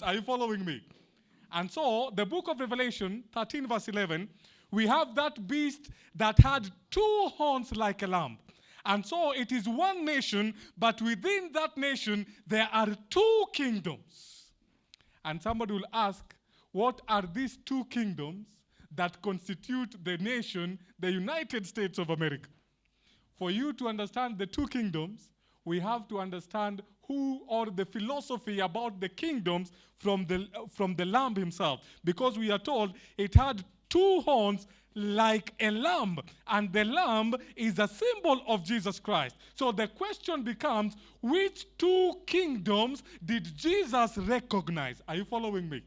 Are you following me? And so, the book of Revelation, 13 verse 11, we have that beast that had two horns like a lamb. And so, it is one nation, but within that nation, there are two kingdoms. And somebody will ask, what are these two kingdoms that constitute the nation, the United States of America? For you to understand the two kingdoms, we have to understand who or the philosophy about the kingdoms from the lamb himself. Because we are told it had two horns like a lamb. And the lamb is a symbol of Jesus Christ. So the question becomes, which two kingdoms did Jesus recognize? Are you following me?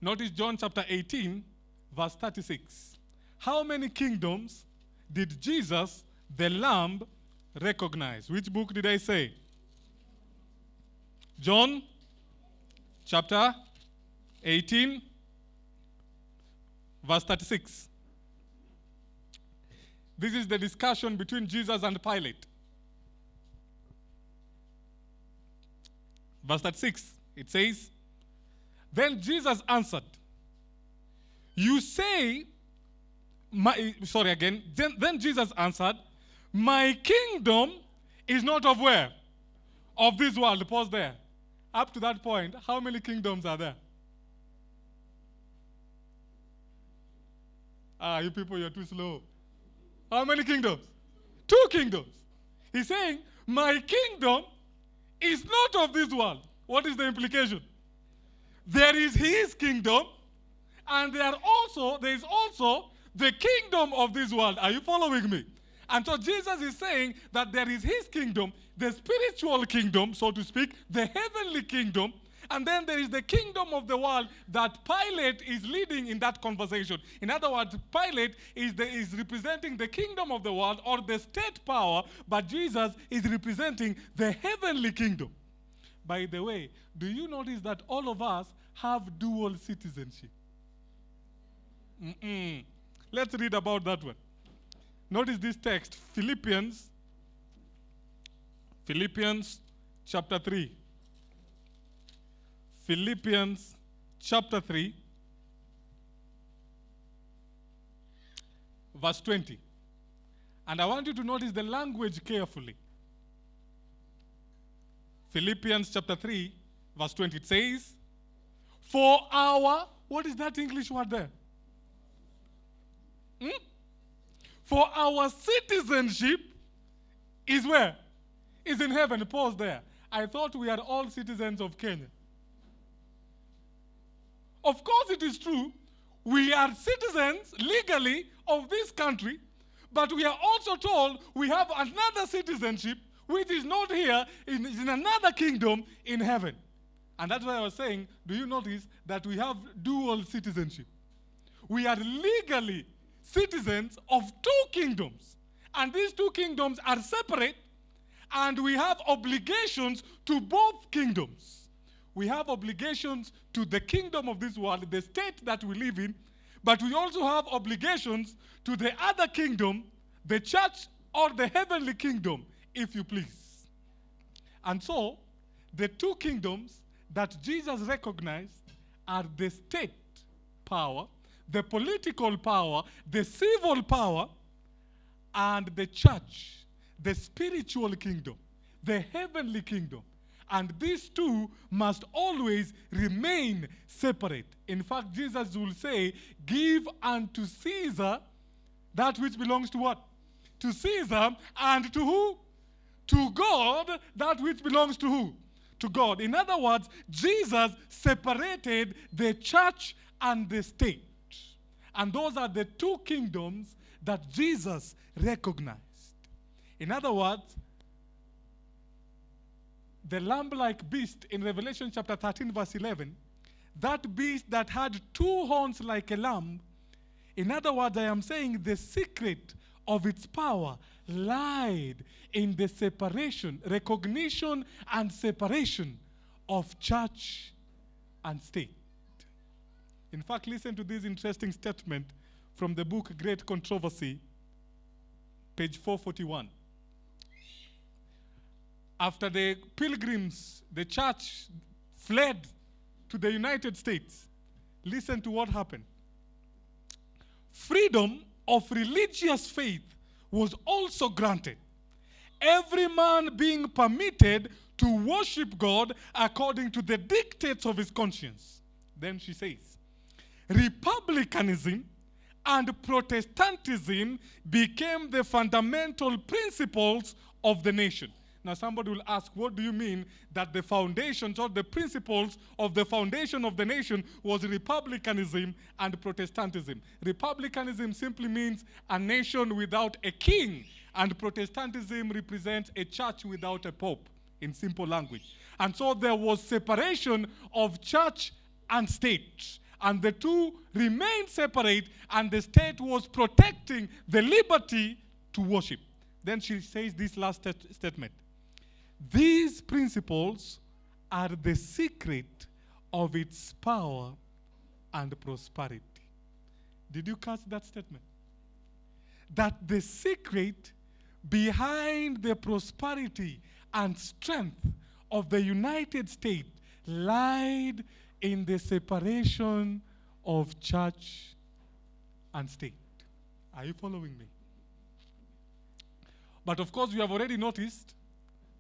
Notice John chapter 18, verse 36. How many kingdoms did Jesus, the Lamb, recognize? Which book did I say? John chapter 18, verse 36. This is the discussion between Jesus and Pilate. Verse 36, it says, then Jesus answered, you say, then Jesus answered, my kingdom is not of where? Of this world. Pause there. Up to that point, how many kingdoms are there? You people, you're too slow. How many kingdoms? Two kingdoms. He's saying, my kingdom is not of this world. What is the implication? There is his kingdom, and there is also the kingdom of this world. Are you following me? And so Jesus is saying that there is his kingdom, the spiritual kingdom, so to speak, the heavenly kingdom, and then there is the kingdom of the world that Pilate is leading in that conversation. In other words, Pilate is representing the kingdom of the world or the state power, but Jesus is representing the heavenly kingdom. By the way, do you notice that all of us have dual citizenship? Let's read about that one. Notice this text, Philippians chapter 3. Philippians chapter 3, verse 20. And I want you to notice the language carefully. Philippians chapter 3, verse 20. It says, for our, what is that English word there? For our citizenship is where? Is in heaven. Pause there. I thought we are all citizens of Kenya. Of course it is true. We are citizens legally of this country, but we are also told we have another citizenship which is not here, is in another kingdom in heaven. And that's why I was saying, do you notice that we have dual citizenship? We are legally citizens of two kingdoms. And these two kingdoms are separate, and we have obligations to both kingdoms. We have obligations to the kingdom of this world, the state that we live in, but we also have obligations to the other kingdom, the church or the heavenly kingdom, if you please. And so, the two kingdoms that Jesus recognized are the state power, the political power, the civil power, and the church, the spiritual kingdom, the heavenly kingdom. And these two must always remain separate. In fact, Jesus will say, give unto Caesar that which belongs to what? To Caesar, and to who? To God, that which belongs to who? To God. In other words, Jesus separated the church and the state. And those are the two kingdoms that Jesus recognized. In other words, the lamb-like beast in Revelation chapter 13 verse 11, that beast that had two horns like a lamb, in other words, I am saying the secret of its power lied in the separation, recognition and separation of church and state. In fact, listen to this interesting statement from the book Great Controversy, page 441. After the pilgrims, the church fled to the United States. Listen to what happened. Freedom of religious faith was also granted, every man being permitted to worship God according to the dictates of his conscience. Then she says, republicanism and Protestantism became the fundamental principles of the nation. Now somebody will ask, what do you mean that the foundations or the principles of the foundation of the nation was republicanism and Protestantism? Republicanism simply means a nation without a king, and Protestantism represents a church without a pope, in simple language. And so there was separation of church and state, and the two remained separate, and the state was protecting the liberty to worship. Then she says this last statement. These principles are the secret of its power and prosperity. Did you catch that statement? That the secret behind the prosperity and strength of the United States lied in the separation of church and state. Are you following me? But of course, you have already noticed,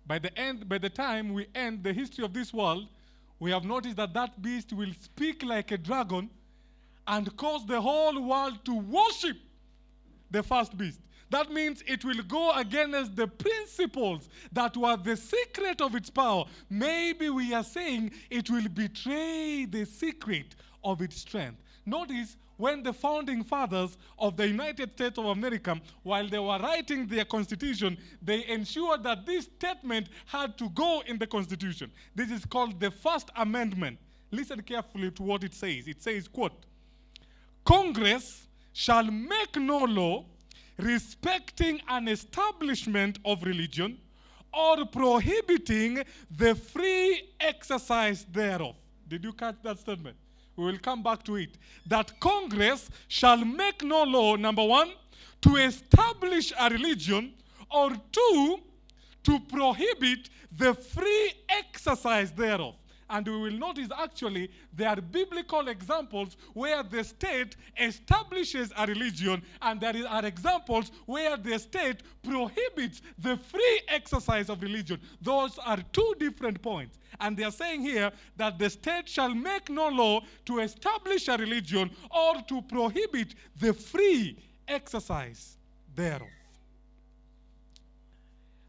by the time we end the history of this world, we have noticed that that beast will speak like a dragon and cause the whole world to worship the first beast. That means it will go against the principles that were the secret of its power. Maybe we are saying it will betray the secret of its strength. Notice when the founding fathers of the United States of America, while they were writing their constitution, they ensured that this statement had to go in the constitution. This is called the First Amendment. Listen carefully to what it says. It says, quote, Congress shall make no law respecting an establishment of religion or prohibiting the free exercise thereof. Did you catch that statement? We will come back to it. That Congress shall make no law, number one, to establish a religion, or two, to prohibit the free exercise thereof. And we will notice actually there are biblical examples where the state establishes a religion, and there are examples where the state prohibits the free exercise of religion. Those are two different points. And they are saying here that the state shall make no law to establish a religion or to prohibit the free exercise thereof.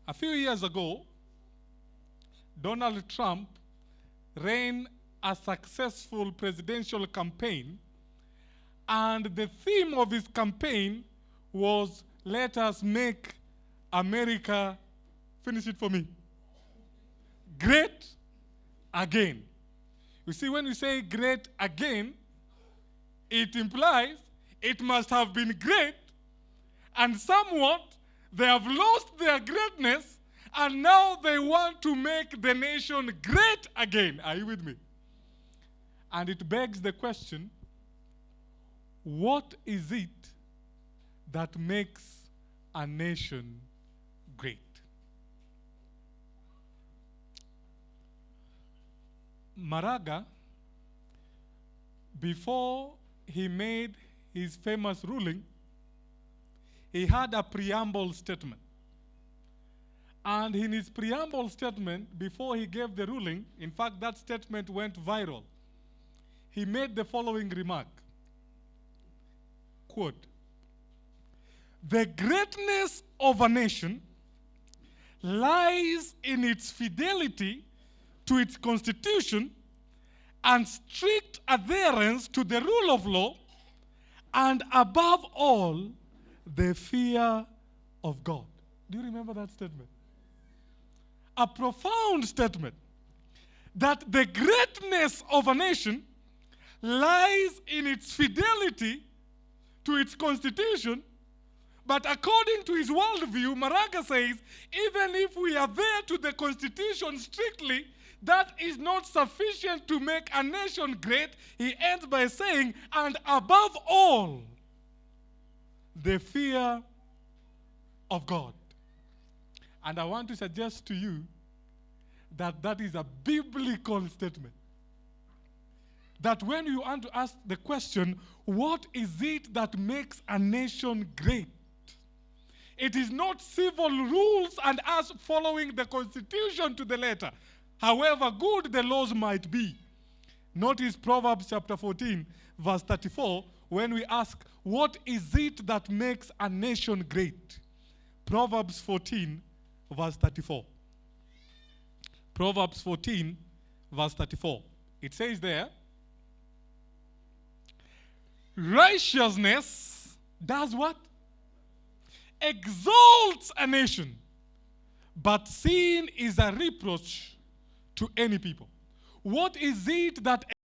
A few years ago, Donald Trump ran a successful presidential campaign, and the theme of his campaign was, let us make America, finish it for me, great again. You see, when we say great again, it implies it must have been great, and somewhat they have lost their greatness, and now they want to make the nation great again. Are you with me? And it begs the question, what is it that makes a nation great? Maraga, before he made his famous ruling, he had a preamble statement. And in his preamble statement, before he gave the ruling, in fact, that statement went viral. He made the following remark, quote, the greatness of a nation lies in its fidelity to its constitution and strict adherence to the rule of law, and above all, the fear of God. Do you remember that statement? A profound statement that the greatness of a nation lies in its fidelity to its constitution. But according to his worldview, Maraga says, even if we adhere to the constitution strictly, that is not sufficient to make a nation great. He ends by saying, and above all, the fear of God. And I want to suggest to you that that is a biblical statement. that when you want to ask the question, what is it that makes a nation great? It is not civil rules and us following the Constitution to the letter, however good the laws might be. Notice Proverbs chapter 14, verse 34, when we ask, what is it that makes a nation great? Proverbs 14, verse 34. Proverbs 14, verse 34. It says there, righteousness does what? Exalts a nation, but sin is a reproach to any people. What is it that